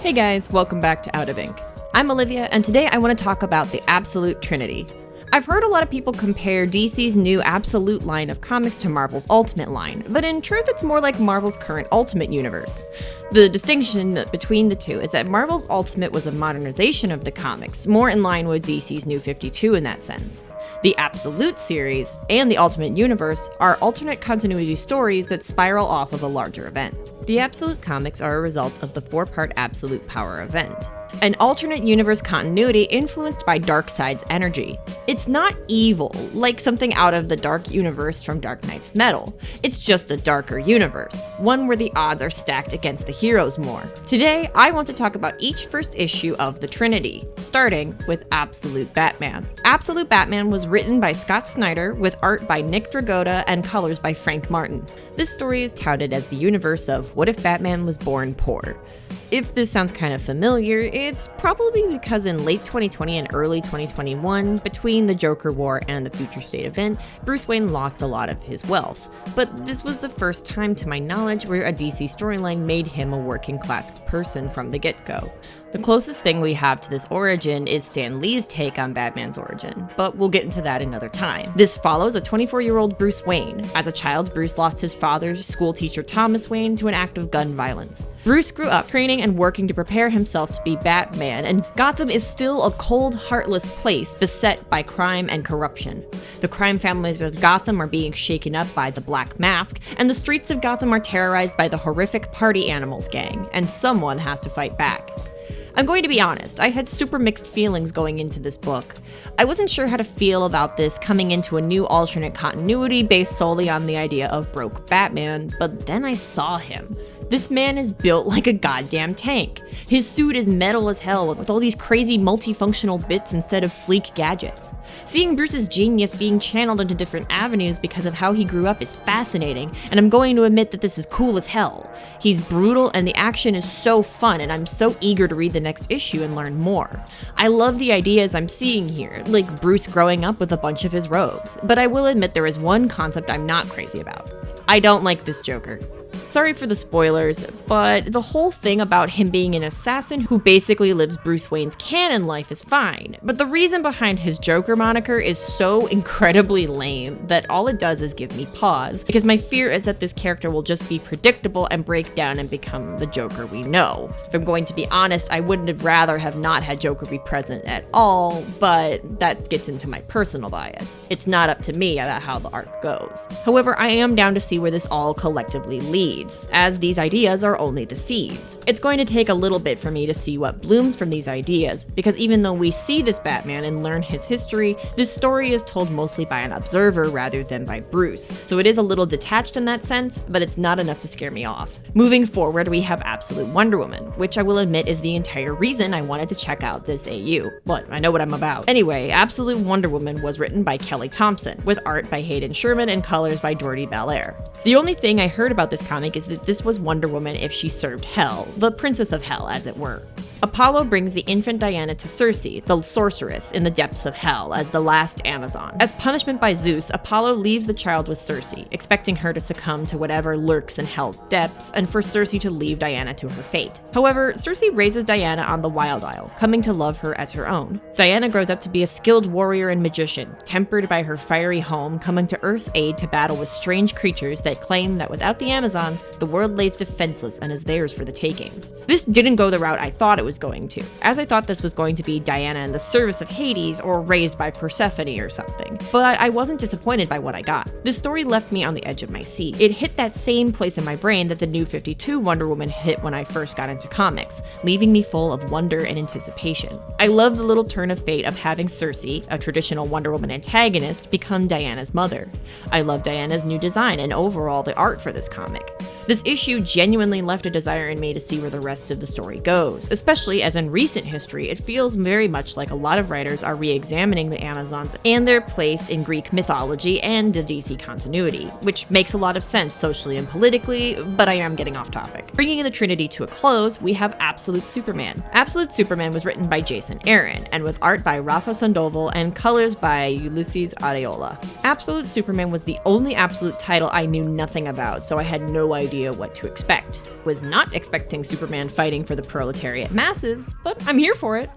Hey guys, welcome back to Out of Ink. I'm Olivia, and today I want to talk about the Absolute Trinity. I've heard a lot of people compare DC's new Absolute line of comics to Marvel's Ultimate line, but in truth it's more like Marvel's current Ultimate universe. The distinction between the two is that Marvel's Ultimate was a modernization of the comics, more in line with DC's New 52 in that sense. The Absolute series and the Ultimate Universe are alternate continuity stories that spiral off of a larger event. The Absolute comics are a result of the 4-part Absolute Power event, an alternate universe continuity influenced by Darkseid's energy. It's not evil, like something out of the Dark Universe from Dark Knight's Metal. It's just a darker universe, one where the odds are stacked against the heroes more. Today, I want to talk about each first issue of the Trinity, starting with Absolute Batman. Absolute Batman was written by Scott Snyder, with art by Nick Dragotta and colors by Frank Martin. This story is touted as the universe of What If Batman Was Born Poor? If this sounds kind of familiar, it's probably because in late 2020 and early 2021, between the Joker War and the Future State event, Bruce Wayne lost a lot of his wealth. But this was the first time to my knowledge where a DC storyline made him a working class person from the get-go. The closest thing we have to this origin is Stan Lee's take on Batman's origin, but we'll get into that another time. This follows a 24-year-old Bruce Wayne. As a child, Bruce lost his father, school teacher Thomas Wayne, to an act of gun violence. Bruce grew up training and working to prepare himself to be Batman, and Gotham is still a cold, heartless place beset by crime and corruption. The crime families of Gotham are being shaken up by the Black Mask, and the streets of Gotham are terrorized by the horrific Party Animals gang, and someone has to fight back. I'm going to be honest, I had super mixed feelings going into this book. I wasn't sure how to feel about this coming into a new alternate continuity based solely on the idea of broke Batman, but then I saw him. This man is built like a goddamn tank. His suit is metal as hell with all these crazy multifunctional bits instead of sleek gadgets. Seeing Bruce's genius being channeled into different avenues because of how he grew up is fascinating, and I'm going to admit that this is cool as hell. He's brutal and the action is so fun, and I'm so eager to read the next issue and learn more. I love the ideas I'm seeing here, like Bruce growing up with a bunch of his rogues, but I will admit there is one concept I'm not crazy about. I don't like this Joker. Sorry for the spoilers, but the whole thing about him being an assassin who basically lives Bruce Wayne's canon life is fine, but the reason behind his Joker moniker is so incredibly lame that all it does is give me pause, because my fear is that this character will just be predictable and break down and become the Joker we know. If I'm going to be honest, I wouldn't have rather have not had Joker be present at all, but that gets into my personal bias. It's not up to me about how the arc goes. However, I am down to see where this all collectively leads, as these ideas are only the seeds. It's going to take a little bit for me to see what blooms from these ideas, because even though we see this Batman and learn his history, this story is told mostly by an observer rather than by Bruce, so it is a little detached in that sense, but it's not enough to scare me off. Moving forward, we have Absolute Wonder Woman, which I will admit is the entire reason I wanted to check out this AU. What? I know what I'm about. Anyway, Absolute Wonder Woman was written by Kelly Thompson, with art by Hayden Sherman and colors by Jordi Belair. The only thing I heard about this comic is that this was Wonder Woman if she served Hell, the Princess of Hell, as it were. Apollo brings the infant Diana to Circe, the sorceress, in the depths of Hell as the last Amazon. As punishment by Zeus, Apollo leaves the child with Circe, expecting her to succumb to whatever lurks in Hell's depths, and for Circe to leave Diana to her fate. However, Circe raises Diana on the Wild Isle, coming to love her as her own. Diana grows up to be a skilled warrior and magician, tempered by her fiery home, coming to Earth's aid to battle with strange creatures that claim that without the Amazons, the world lays defenseless and is theirs for the taking. This didn't go the route I thought it was going to, as I thought this was going to be Diana in the service of Hades or raised by Persephone or something, but I wasn't disappointed by what I got. This story left me on the edge of my seat. It hit that same place in my brain that the New 52 Wonder Woman hit when I first got into comics, leaving me full of wonder and anticipation. I love the little turn of fate of having Circe, a traditional Wonder Woman antagonist, become Diana's mother. I love Diana's new design and overall the art for this comic. This issue genuinely left a desire in me to see where the rest of the story goes, especially especially as in recent history, it feels very much like a lot of writers are re-examining the Amazons and their place in Greek mythology and the DC continuity, which makes a lot of sense socially and politically, but I am getting off topic. Bringing the Trinity to a close, we have Absolute Superman. Absolute Superman was written by Jason Aaron, and with art by Rafa Sandoval and colors by Ulysses Areola. Absolute Superman was the only Absolute title I knew nothing about, so I had no idea what to expect. Was not expecting Superman fighting for the proletariat masses, but I'm here for it.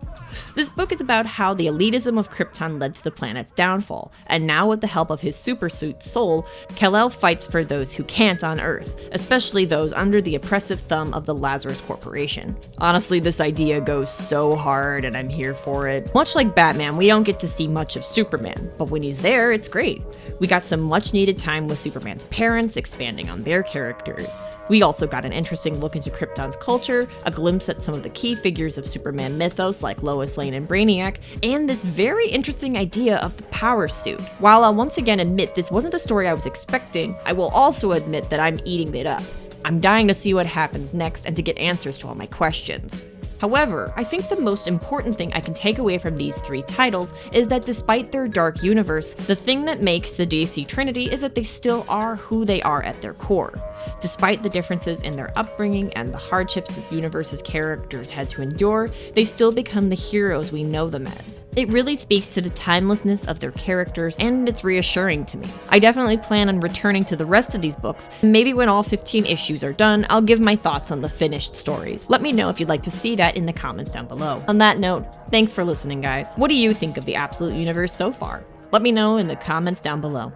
This book is about how the elitism of Krypton led to the planet's downfall, and now with the help of his supersuit Soul, Kal-El fights for those who can't on Earth, especially those under the oppressive thumb of the Lazarus Corporation. Honestly, this idea goes so hard and I'm here for it. Much like Batman, we don't get to see much of Superman, but when he's there, it's great. We got some much needed time with Superman's parents, expanding on their characters. We also got an interesting look into Krypton's culture, a glimpse at some of the key figures of Superman mythos like Lois Lane and Brainiac, and this very interesting idea of the power suit. While I'll once again admit this wasn't the story I was expecting, I will also admit that I'm eating it up. I'm dying to see what happens next and to get answers to all my questions. However, I think the most important thing I can take away from these three titles is that despite their dark universe, the thing that makes the DC Trinity is that they still are who they are at their core. Despite the differences in their upbringing and the hardships this universe's characters had to endure, they still become the heroes we know them as. It really speaks to the timelessness of their characters, and it's reassuring to me. I definitely plan on returning to the rest of these books, and maybe when all 15 issues are done, I'll give my thoughts on the finished stories. Let me know if you'd like to see that in the comments down below. On that note, thanks for listening, guys. What do you think of the Absolute Universe so far? Let me know in the comments down below.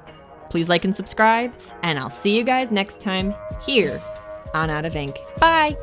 Please like and subscribe, and I'll see you guys next time here on Out of Ink. Bye!